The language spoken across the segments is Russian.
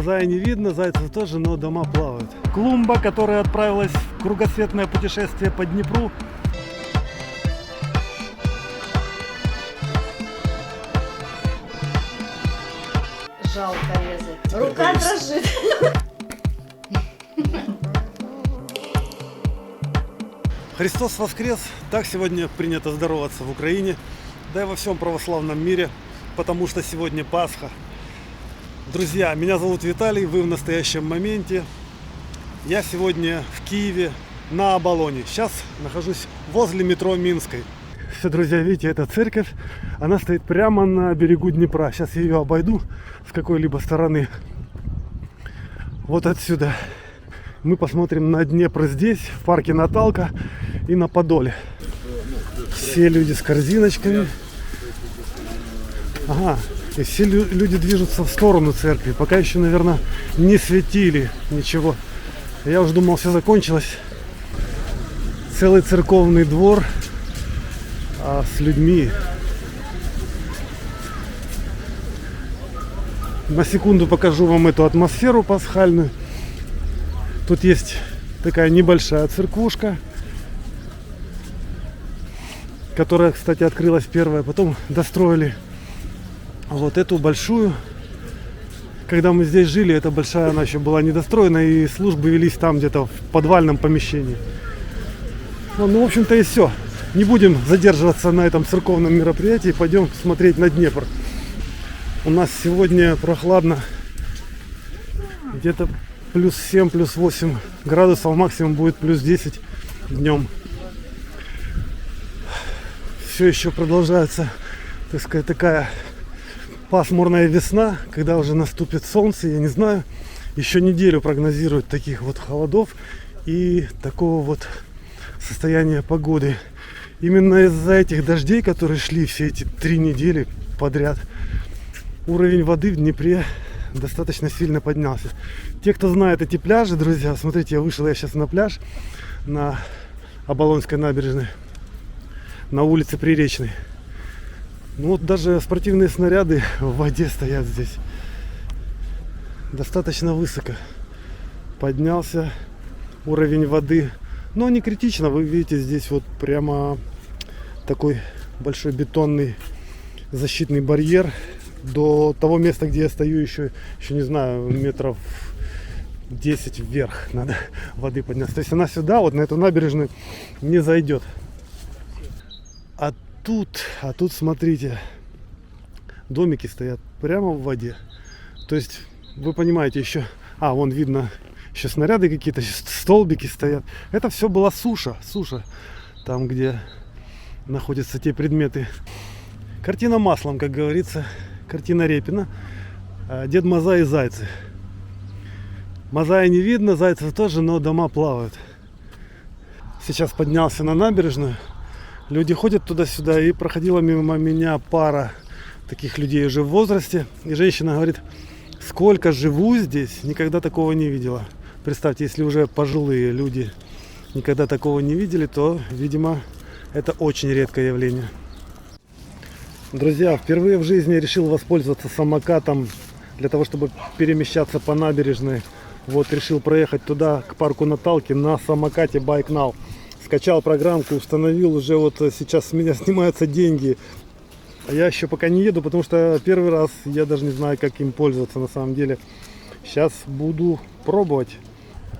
Мазая не видно, зайцев тоже, но дома плавают. Клумба, которая отправилась в кругосветное путешествие по Днепру. Жалко резать. Рука дрожит. Христос воскрес! Так сегодня принято здороваться в Украине, да и во всем православном мире, потому что сегодня Пасха. Друзья, меня зовут Виталий, вы в настоящем моменте. Я сегодня в Киеве на Оболоне. Сейчас нахожусь возле метро Минской. Все, друзья, видите, эта церковь, она стоит прямо на берегу Днепра. Сейчас я ее обойду с какой-либо стороны. Вот отсюда. Мы посмотрим на Днепр здесь, в парке Наталка и на Подоле. Все люди с корзиночками. Ага, и все люди движутся в сторону церкви. Пока еще, наверное, не светили ничего. Я уже думал, все закончилось. Целый церковный двор с людьми. На секунду покажу вам эту атмосферу пасхальную. Тут есть такая небольшая церквушка, которая, кстати, открылась первая. Потом достроили вот эту большую. Когда мы здесь жили, эта большая, она еще была недостроена, и службы велись там где-то в подвальном помещении. Ну, в общем-то, и все. Не будем задерживаться на этом церковном мероприятии, пойдем смотреть на Днепр. У нас сегодня прохладно, где-то плюс 7, плюс 8 градусов, максимум будет плюс 10 днем. Все еще продолжается, так сказать, такая пасмурная весна, когда уже наступит солнце, я не знаю. Еще неделю прогнозируют таких вот холодов и такого вот состояния погоды. Именно из-за этих дождей, которые шли все эти 3 недели подряд, уровень воды в Днепре достаточно сильно поднялся. Те, кто знает эти пляжи, друзья, смотрите, я сейчас на пляж на Оболонской набережной, на улице Приречной. Ну вот даже спортивные снаряды в воде стоят здесь. Достаточно высоко поднялся уровень воды. Но не критично, вы видите, здесь вот прямо такой большой бетонный защитный барьер. До того места, где я стою, еще не знаю, метров 10 вверх надо воды подняться. То есть она сюда, вот на эту набережную, не зайдет. А тут смотрите, домики стоят прямо в воде. То есть вы понимаете, еще, вон видно, еще снаряды какие-то, столбики стоят. Это все была суша, там, где находятся те предметы. Картина маслом, как говорится. Картина Репина. Дед Мазай и зайцы. Мазая не видно, зайцев тоже, но дома плавают. Сейчас поднялся на набережную. Люди ходят туда-сюда, и проходила мимо меня пара таких людей уже в возрасте. И женщина говорит: сколько живу здесь, никогда такого не видела. Представьте, если уже пожилые люди никогда такого не видели, то, видимо, это очень редкое явление. Друзья, впервые в жизни решил воспользоваться самокатом для того, чтобы перемещаться по набережной. Вот, решил проехать туда, к парку Наталки, на самокате Bike Now. Скачал программку, установил, уже вот сейчас с меня снимаются деньги. А я еще пока не еду, потому что первый раз, я даже не знаю, как им пользоваться на самом деле. Сейчас буду пробовать.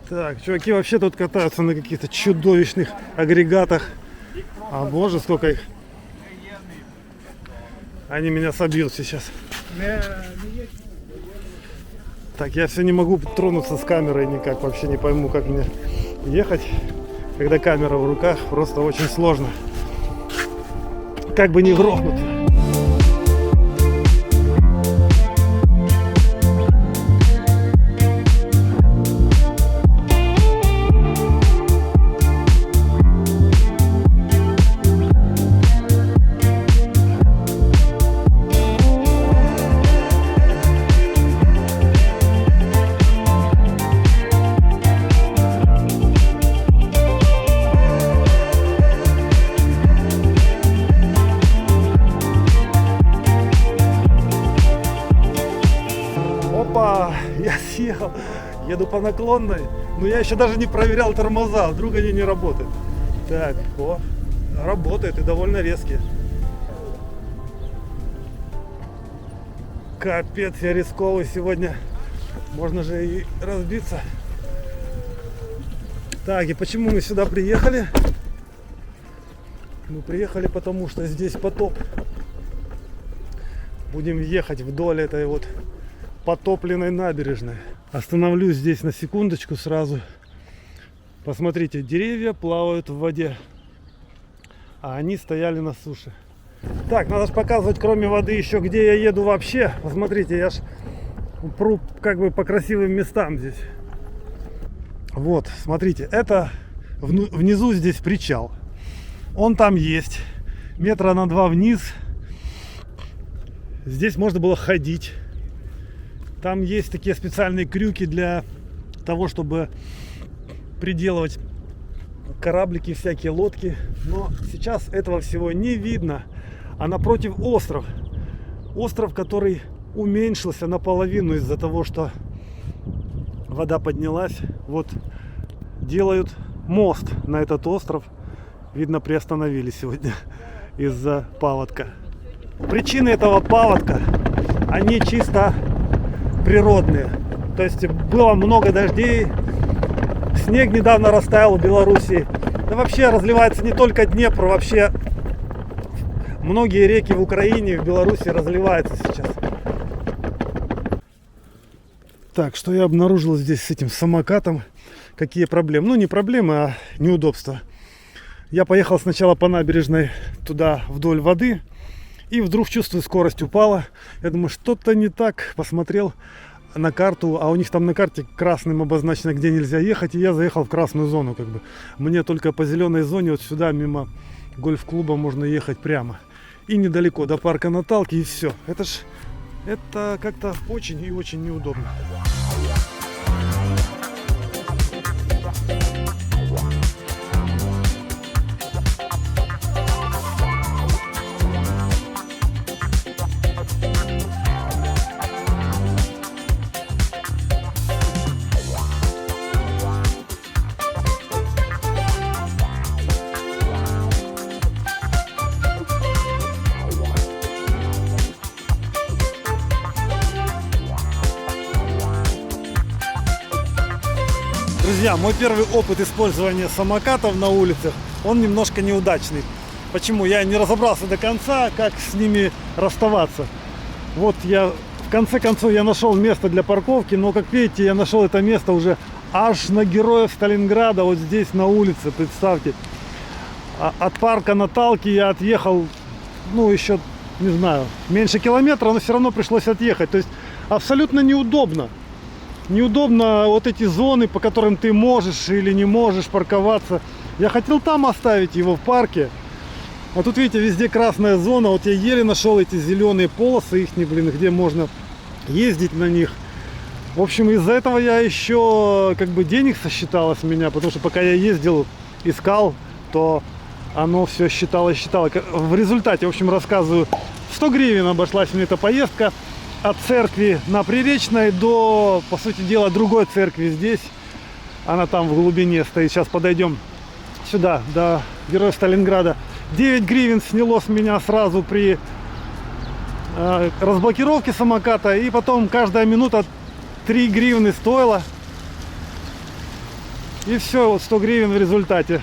Так, чуваки вообще тут катаются на каких-то чудовищных агрегатах. А боже, сколько их. Они меня собьют сейчас. Так, я все не могу тронуться с камерой никак. Вообще не пойму, как мне ехать, когда камера в руках. Просто очень сложно. Как бы не грохнуться. съехал. Еду по наклонной. Но я еще даже не проверял тормоза. Вдруг они не работают. Так, о, работает и довольно резкие. Капец, я рисковый сегодня. Можно же и разбиться. Так, и почему мы сюда приехали? Мы приехали потому, что здесь потоп. Будем ехать вдоль этой вот потопленной набережной. Остановлюсь здесь на секундочку сразу. Посмотрите, деревья плавают в воде, а они стояли на суше. Так, надо же показывать, кроме воды, еще где я еду вообще. Посмотрите, я ж пру как бы по красивым местам здесь. Вот, смотрите, это внизу здесь причал. Он там есть, метра на 2 вниз. Здесь можно было ходить. Там есть такие специальные крюки для того, чтобы приделывать кораблики, всякие лодки. Но сейчас этого всего не видно. А напротив остров. Остров, который уменьшился наполовину из-за того, что вода поднялась. Вот делают мост на этот остров. Видно, приостановили сегодня из-за паводка. Причины этого паводка, они чисто природные. То есть было много дождей, снег недавно растаял в Белоруссии. Да вообще разливается не только Днепр, вообще многие реки в Украине и в Беларуси разливаются сейчас. Так, что я обнаружил здесь с этим самокатом? Какие проблемы? Ну, не проблемы, а неудобства. Я поехал сначала по набережной туда вдоль воды. И вдруг чувствую, скорость упала. Я думаю, что-то не так. Посмотрел на карту, а у них там на карте красным обозначено, где нельзя ехать. И я заехал в красную зону, как бы. Мне только по зеленой зоне вот сюда мимо гольф-клуба можно ехать прямо. И недалеко до парка Наталки, и все. Это как-то очень и очень неудобно. Друзья, мой первый опыт использования самокатов на улицах, он немножко неудачный. Почему? Я не разобрался до конца, как с ними расставаться. Вот в конце концов я нашел место для парковки, но, как видите, я нашел это место уже аж на Героев Сталинграда, вот здесь на улице, представьте. От парка Наталки я отъехал, ну, еще, не знаю, меньше километра, но все равно пришлось отъехать. То есть абсолютно неудобно. Неудобно вот эти зоны, по которым ты можешь или не можешь парковаться. Я хотел там оставить его в парке. А тут, видите, везде красная зона. Вот я еле нашел эти зеленые полосы, где можно ездить на них. В общем, из-за этого я еще как бы денег сосчитало с меня. Потому что пока я ездил, искал, то оно все считало. В результате, в общем, рассказываю, 100 гривен обошлась мне эта поездка. От церкви на Приречной до, по сути дела, другой церкви здесь. Она там в глубине стоит. Сейчас подойдем сюда, до Героев Сталинграда. 9 гривен сняло с меня сразу при разблокировке самоката. И потом каждая минута 3 гривны стоила. И все, вот 100 гривен в результате.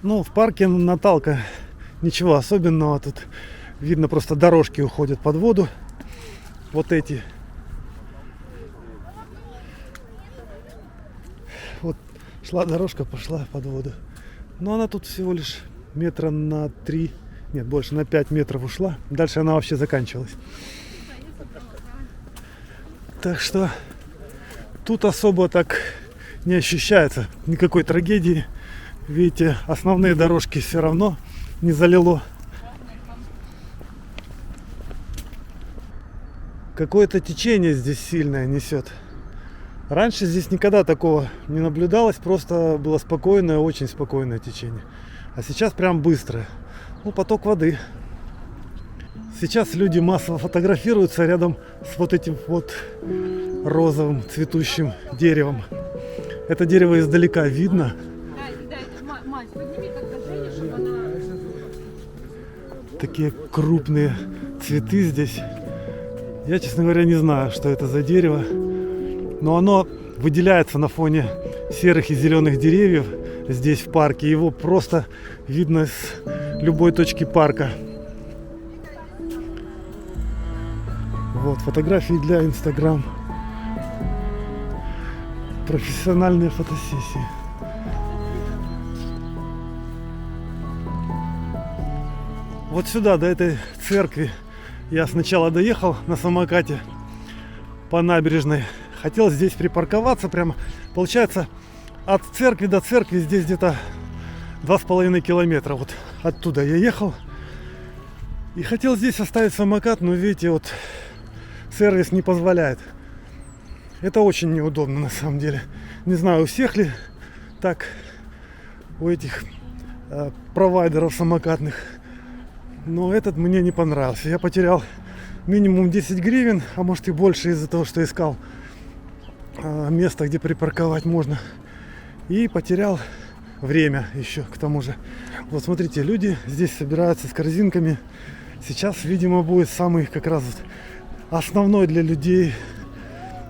Ну, в парке Наталка. Ничего особенного, тут видно, просто дорожки уходят под воду. Вот эти. Вот шла дорожка, пошла под воду. Но она тут всего лишь метра на 3, нет, больше на 5 метров ушла. Дальше она вообще заканчивалась. Так что тут особо так не ощущается никакой трагедии. Видите, основные дорожки все равно не залило. Какое-то течение здесь сильное несет. Раньше здесь никогда такого не наблюдалось, просто было спокойное, очень спокойное течение. А сейчас прям быстрое. Ну, поток воды. Сейчас люди массово фотографируются рядом с вот этим вот розовым цветущим деревом. Это дерево издалека видно. Мать, подними как-то Женю, чтобы она... Такие крупные цветы здесь. Я, честно говоря, не знаю, что это за дерево. Но оно выделяется на фоне серых и зеленых деревьев здесь в парке. Его просто видно с любой точки парка. Вот, фотографии для Instagram. Профессиональные фотосессии. Вот сюда, до этой церкви, я сначала доехал на самокате по набережной. Хотел здесь припарковаться прямо. Получается, от церкви до церкви здесь где-то 2,5 километра. Вот оттуда я ехал. И хотел здесь оставить самокат, но видите, вот сервис не позволяет. Это очень неудобно на самом деле. Не знаю, у всех ли так, у этих провайдеров самокатных. Но этот мне не понравился. Я потерял минимум 10 гривен, а может и больше из-за того, что искал место, где припарковать можно. И потерял время еще к тому же. Вот смотрите, люди здесь собираются с корзинками. Сейчас, видимо, будет самый как раз основной для людей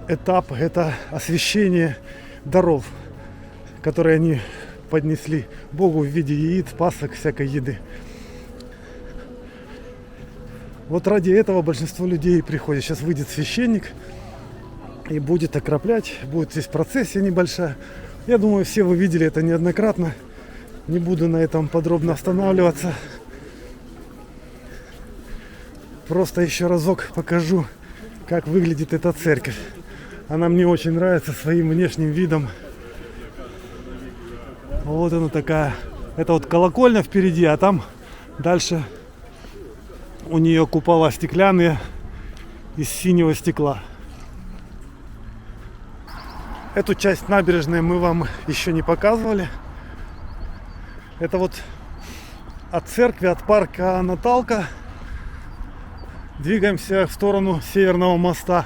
этап. Это освящение даров, которые они поднесли Богу в виде яиц, пасок, всякой еды. Вот ради этого большинство людей приходит. Сейчас выйдет священник и будет окроплять. Будет здесь процессия небольшая. Я думаю, все вы видели это неоднократно. Не буду на этом подробно останавливаться. Просто еще разок покажу, как выглядит эта церковь. Она мне очень нравится своим внешним видом. Вот она такая. Это вот колокольня впереди, а там дальше у нее купола стеклянные из синего стекла. Эту часть набережной мы вам еще не показывали. Это вот от церкви, от парка Наталка. Двигаемся в сторону Северного моста.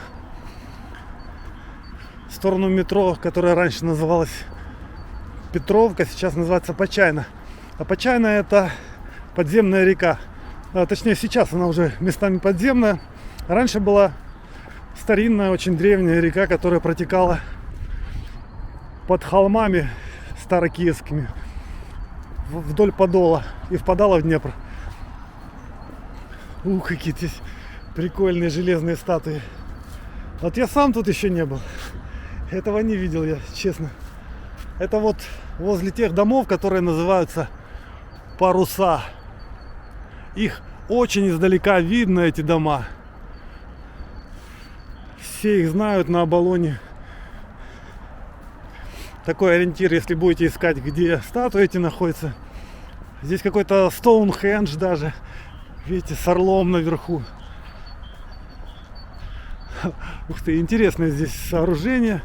В сторону метро, которое раньше называлось Петровка, сейчас называется Почайна. А Почайна — это подземная река. Точнее, сейчас она уже местами подземная. Раньше была старинная, очень древняя река, которая протекала под холмами старокиевскими вдоль Подола и впадала в Днепр. Какие здесь прикольные железные статуи. Вот я сам тут еще не был. Этого не видел я, честно. Это вот возле тех домов, которые называются паруса. Их очень издалека видно, эти дома. Все их знают на Оболоне. Такой ориентир, если будете искать, где статуи эти находятся. Здесь какой-то Стоунхендж даже. Видите, с орлом наверху. Ух ты, интересное здесь сооружение.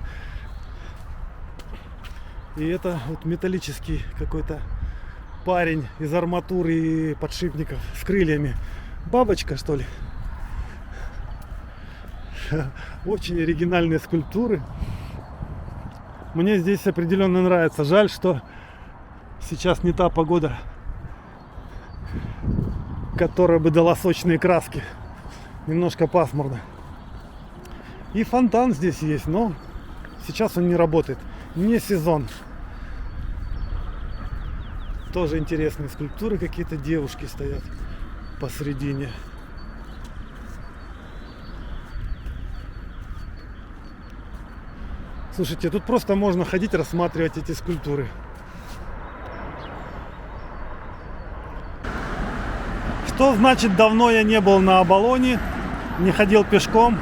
И это вот металлический какой-то парень из арматуры и подшипников с крыльями. Бабочка, что ли? Очень оригинальные скульптуры. Мне здесь определенно нравится. Жаль, что сейчас не та погода, которая бы дала сочные краски. Немножко пасмурно. И фонтан здесь есть, но сейчас он не работает. Не сезон. Тоже интересные скульптуры, какие-то девушки стоят посредине. Слушайте, тут просто можно ходить, рассматривать эти скульптуры. Что значит давно я не был на Оболоне, не ходил пешком?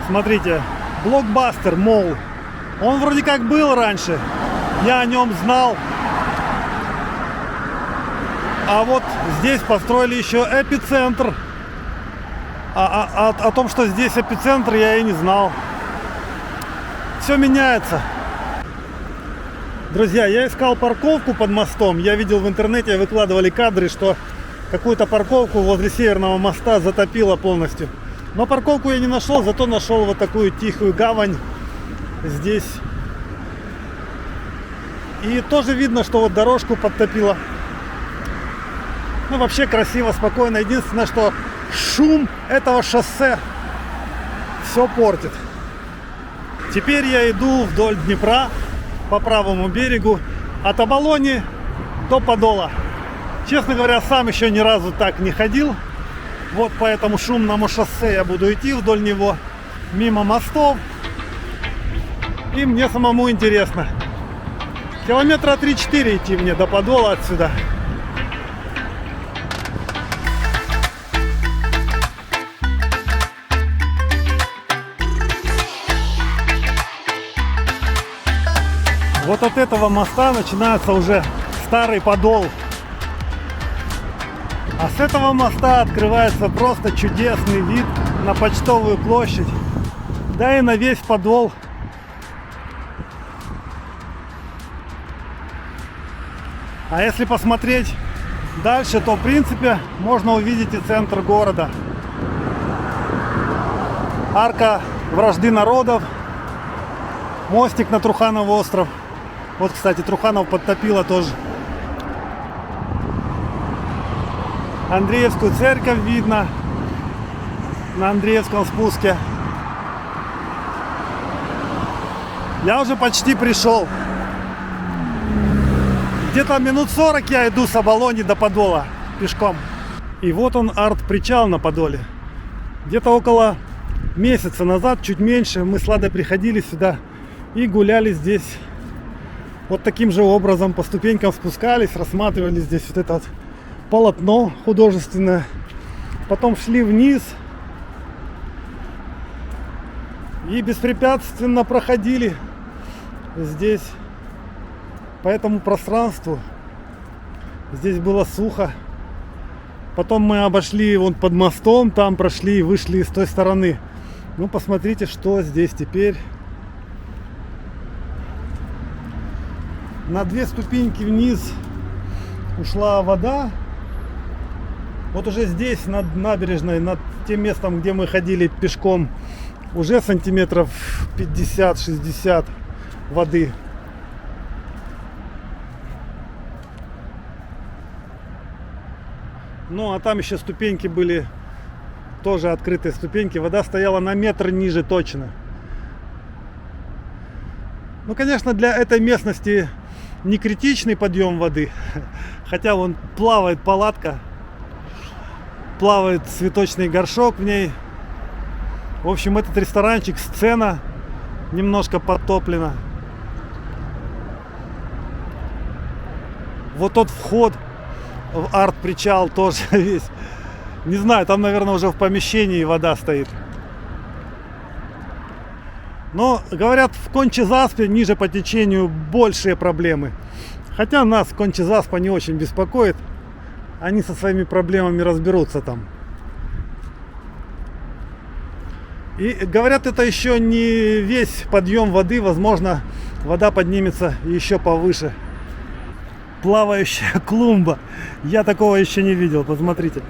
Смотрите, Блокбастер Молл. Он вроде как был раньше, я о нем знал. А вот здесь построили еще эпицентр. О том, что здесь эпицентр, я и не знал. Все меняется. Друзья, я искал парковку под мостом. Я видел в интернете, выкладывали кадры, что какую-то парковку возле Северного моста затопило полностью. Но парковку я не нашел, зато нашел вот такую тихую гавань здесь. И тоже видно, что вот дорожку подтопило. Ну, вообще красиво, спокойно. Единственное, что шум этого шоссе все портит. Теперь я иду вдоль Днепра по правому берегу от Оболони до Подола. Честно говоря, сам еще ни разу так не ходил. Вот по этому шумному шоссе я буду идти вдоль него, мимо мостов. И мне самому интересно. Километра 3-4 идти мне до Подола отсюда. Вот от этого моста начинается уже старый Подол. А с этого моста открывается просто чудесный вид на Почтовую площадь. Да и на весь Подол. А если посмотреть дальше, то в принципе можно увидеть и центр города. Арка Вражды народов. Мостик на Труханов остров. Вот, кстати, Труханов подтопило тоже. Андреевскую церковь видно на Андреевском спуске. Я уже почти пришел. Где-то минут 40 я иду с Оболони до Подола пешком. И вот он, арт-причал на Подоле. Где-то около месяца назад, чуть меньше, мы с Ладой приходили сюда и гуляли здесь. Вот таким же образом по ступенькам спускались, рассматривали здесь вот это вот полотно художественное. Потом шли вниз и беспрепятственно проходили здесь по этому пространству. Здесь было сухо. Потом мы обошли вон под мостом, там прошли и вышли с той стороны. Ну, посмотрите, что здесь теперь. На 2 ступеньки вниз ушла вода. Вот уже здесь, над набережной, над тем местом, где мы ходили пешком, уже сантиметров 50-60 воды. Ну, а там еще ступеньки были, тоже открытые ступеньки. Вода стояла на метр ниже точно. Ну, конечно, для этой местности не критичный подъем воды. Хотя вон плавает палатка, плавает цветочный горшок в ней. В общем, этот ресторанчик, сцена немножко подтоплена. Вот тот вход в арт-причал тоже весь. Не знаю, там, наверное, уже в помещении вода стоит. Но, говорят, в Конча-Заспе ниже по течению большие проблемы. Хотя нас Конча-Заспа не очень беспокоит. Они со своими проблемами разберутся там. И говорят, это еще не весь подъем воды. Возможно, вода поднимется еще повыше. Плавающая клумба. Я такого еще не видел. Посмотрите.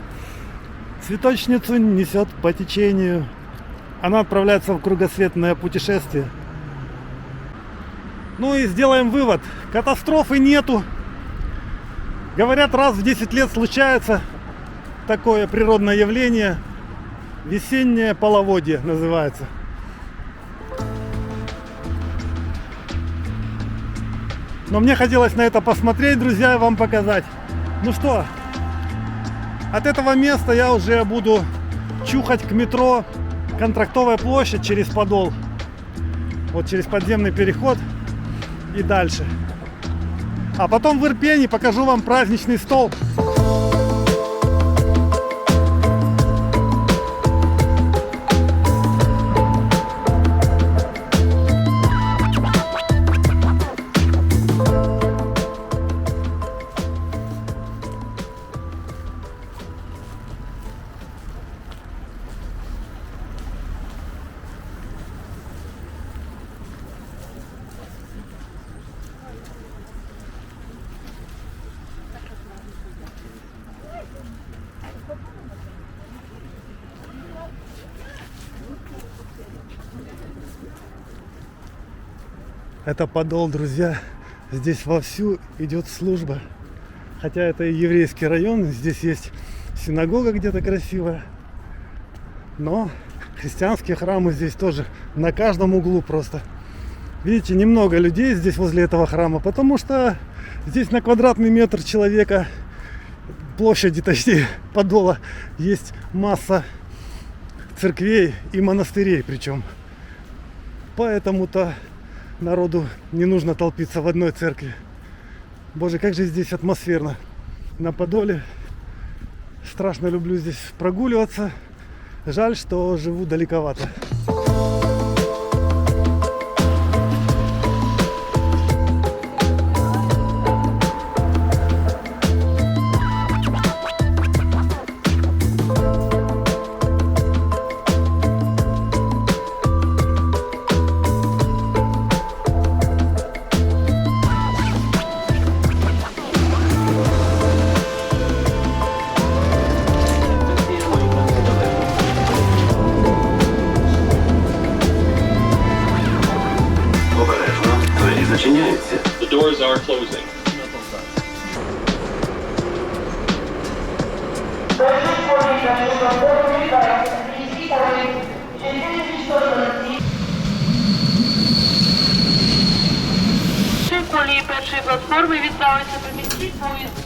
Цветочницу несет по течению. Она отправляется в кругосветное путешествие. Ну и сделаем вывод. Катастрофы нету. Говорят, раз в 10 лет случается такое природное явление. Весеннее половодье называется. Но мне хотелось на это посмотреть, друзья, и вам показать. Ну что, от этого места я уже буду чухать к метро Контрактовая площадь через Подол. Вот через подземный переход и дальше. А потом в Ирпени покажу вам праздничный стол. Это Подол, друзья. Здесь вовсю идет служба. Хотя это и еврейский район. Здесь есть синагога где-то красивая. Но христианские храмы здесь тоже на каждом углу просто. Видите, немного людей здесь возле этого храма, потому что здесь на квадратный метр человека, площади, точнее, Подола, есть масса церквей и монастырей причем. Поэтому-то народу не нужно толпиться в одной церкви. Боже, как же здесь атмосферно на Подоле. Страшно люблю здесь прогуливаться. Жаль, что живу далековато. The doors are closing. Колії першої платформи відправиться поміський поїзд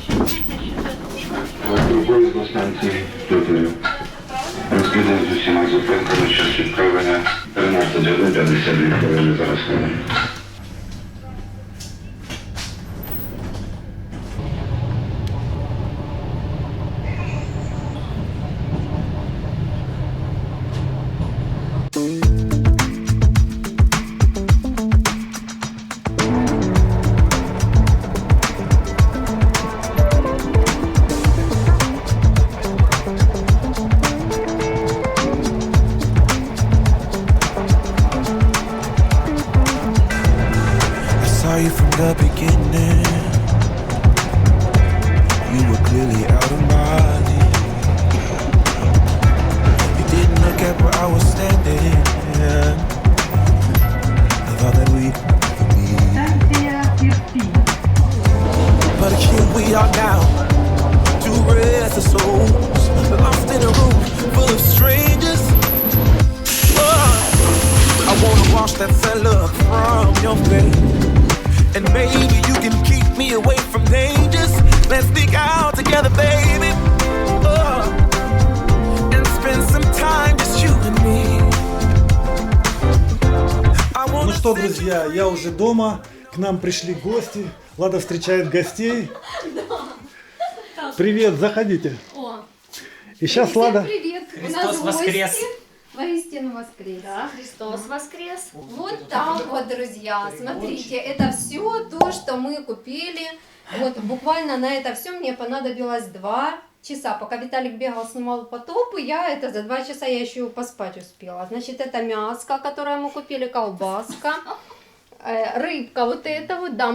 6607. Поїзд на станції Тутою. Розкидають з усіма зупинками час відправлення 13:52 хвилини зараз хвилин. Saw you from the beginning. You were clearly out of my league. You didn't look at where I was standing. I thought that we'd meet. But here we are now, two restless souls, lost in a room full of strangers. Oh, I wanna wash that cellar from your face. And maybe you can keep me away from dangers. Let's sneak out together, baby. Oh, and spend some time, just you and me. Ну что, друзья, я уже дома. К нам пришли гости. Лада встречает гостей. Привет, заходите. О, И сейчас Лада... привет. Христос воскрес! Воистину воскрес. Да, Христос воскрес! Вот так вот, друзья, смотрите, это все то, что мы купили. Вот буквально на это все мне понадобилось 2 часа. Пока Виталик бегал, снимал потоп, и я это за 2 часа я еще поспать успела. Значит, это мяско, которое мы купили, колбаска, рыбка вот эта вот, да,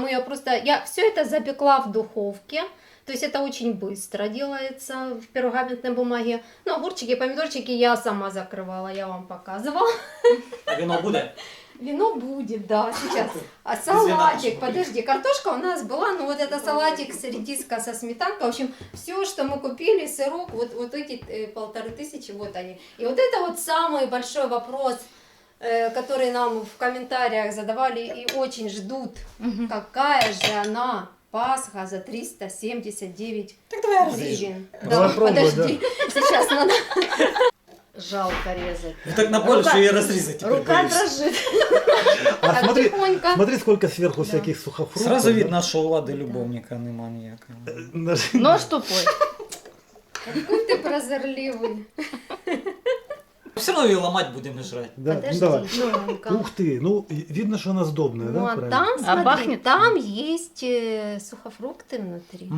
я все это запекла в духовке. То есть это очень быстро делается в пергаментной бумаге. Ну, огурчики, помидорчики я сама закрывала, я вам показывала. А вино буде? Вино будет, да, сейчас. А салатик, подожди, картошка у нас была, ну вот это салатик с редиска со сметанкой. В общем, все, что мы купили, сырок, вот эти 1500, вот они. И вот это вот самый большой вопрос, который нам в комментариях задавали и очень ждут. Какая же она? Пасха за 379 гривен. Давай Да, пробовать, подожди, сейчас надо. Жалко резать. Ви так напали, що її розрізати тепер Рука боюсь. дрожит. А Так, смотри, тихонько. смотри, сколько сверху всяких сухофруктов. Сразу да? видно, що у Лади любовника нема ніякого. Нож тупой. Какой ты прозорливый. Все одно її ламати будемо жрати. Да, ну Подожди, давай. Ленка. Ух ты, ну видно, что она сдобная, Ну да? а правильно? там, смотри, пахнет? там есть сухофрукты внутри.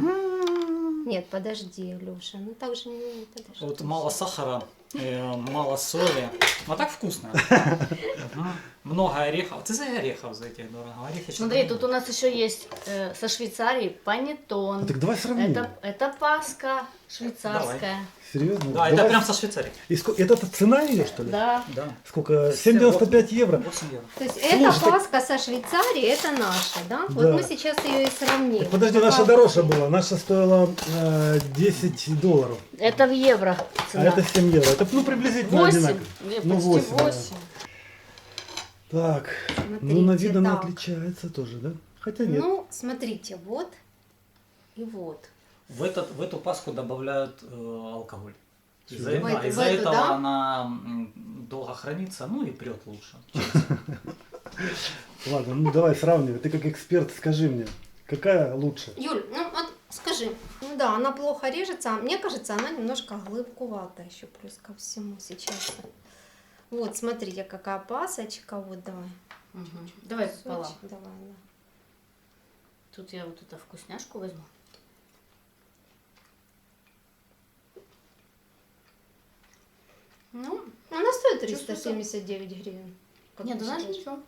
Нет, подожди, Леша, ну так же не подожди. От мало сахара, мало солі. А так вкусно. Много орехов. Ты за орехов за этих дорого. Орехи Смотри, тут у нас еще есть со Швейцарии панеттон. А так давай сравним. Это паска швейцарская. Серьезно? Да, это прям со Швейцарии. И это цена ее, что ли? Да. Да. Сколько? 7,95 евро. 8 евро. То есть Слушай, эта так- паска со Швейцарии, это наша, да? Вот Да. мы сейчас ее и сравним. Так подожди, наша дороже была. Наша стоила $10. Это в евро А цена. это 7 евро. Это ну, приблизительно 8. одинаково. Ну, Почти 8, да. 8. Так, ну Смотрите, на вид она так. отличается тоже, да? Хотя нет. Ну, смотрите, вот и вот. В эту паску добавляют алкоголь. Из-за В эту, из-за в эту, этого да? она долго хранится, ну и прет лучше. Ладно, ну давай сравнивай. Ты как эксперт скажи мне, какая лучше? Юль, ну вот скажи, ну да, она плохо режется, а мне кажется, она немножко глыбковата еще плюс ко всему сейчас. Вот, смотрите, какая пасочка, вот давай. Давай пополам. Давай, да. Тут я вот эту вкусняшку возьму. Ну, она стоит 379 гривен. Как Нет, ты ты знаешь, считаешь? ничего.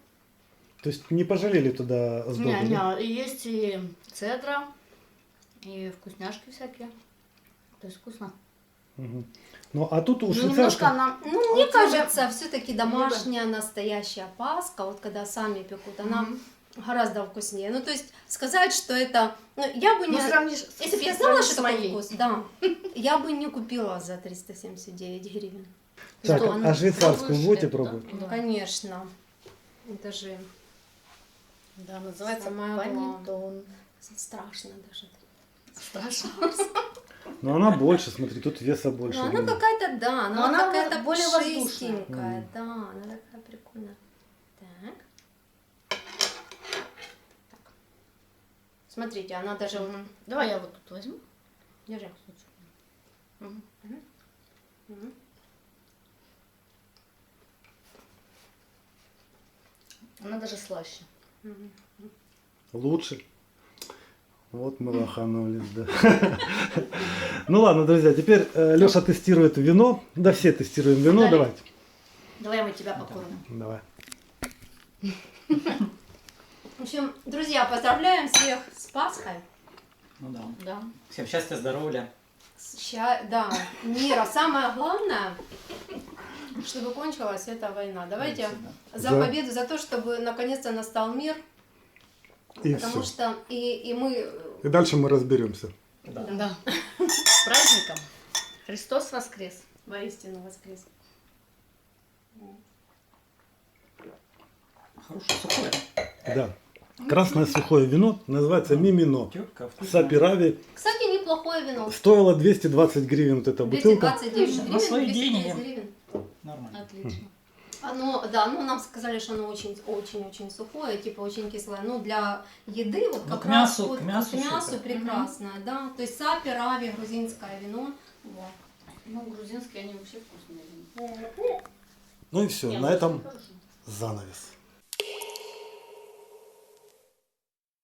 То есть не пожалели туда сдобы, да? Не, и есть и цедра, и вкусняшки всякие. То есть вкусно. Мгм. Ну а тут у Ну, немножко швейцарской... она... Ну, мне Вот тебе- кажется, все-таки домашняя настоящая паска, вот когда сами пекут, она гораздо вкуснее. Ну, то есть сказать, что это... Ну, я бы не... Ну, сравнишь Если бы я знала, что с такой моей. вкус, да, я бы не купила за 379 гривен. Так, Что, а швейцарскую пробуешь будете эту, да? пробовать? Ну, конечно. Это же Да, называется Самое панеттон. страшно даже. Страшно. Ну она больше, смотри, тут веса больше. Ну, она было. какая-то, да, Но она она какая-то более воздушная. пушистенькая, да, она такая прикольная. Так. Так. Смотрите, она даже... Давай я вот тут возьму. Держи. Мгм. Мгм. Она даже слаще. Мгм. Лучше. Вот мы лоханулись, да. Ну ладно, друзья, теперь Леша тестирует вино. Да, все тестируем вино, Далее. давайте. Давай мы тебя покормим. Давай. В общем, друзья, поздравляем всех с Пасхой. Ну да. Да. Всем счастья, здоровья. Да, мира. Самое главное, чтобы кончилась эта война. Давайте за За- победу, за то, чтобы наконец-то настал мир. И Потому все. что и мы... И дальше мы разберемся. Да. С праздником. Христос воскрес. Воистину воскрес. Хорошее сухое. Да. Красное сухое вино называется Мимино. Тёпка, вкусно. Сапирави. Кстати, неплохое вино. Стоило 220 гривен вот эта бутылка. 229 гривен. На свои 230 деньги. гривен. Нормально. Отлично. Оно, да, ну нам сказали, что оно очень-очень сухое, типа очень кислое. Ну для еды вот Ну, как к раз мясу- вот, к мясу супер. прекрасное, да. То есть сапи, рави, грузинское вино. Вот. Ну, грузинские, они вообще вкусные. Ну и все, Не, на ну, этом хорошо. занавес.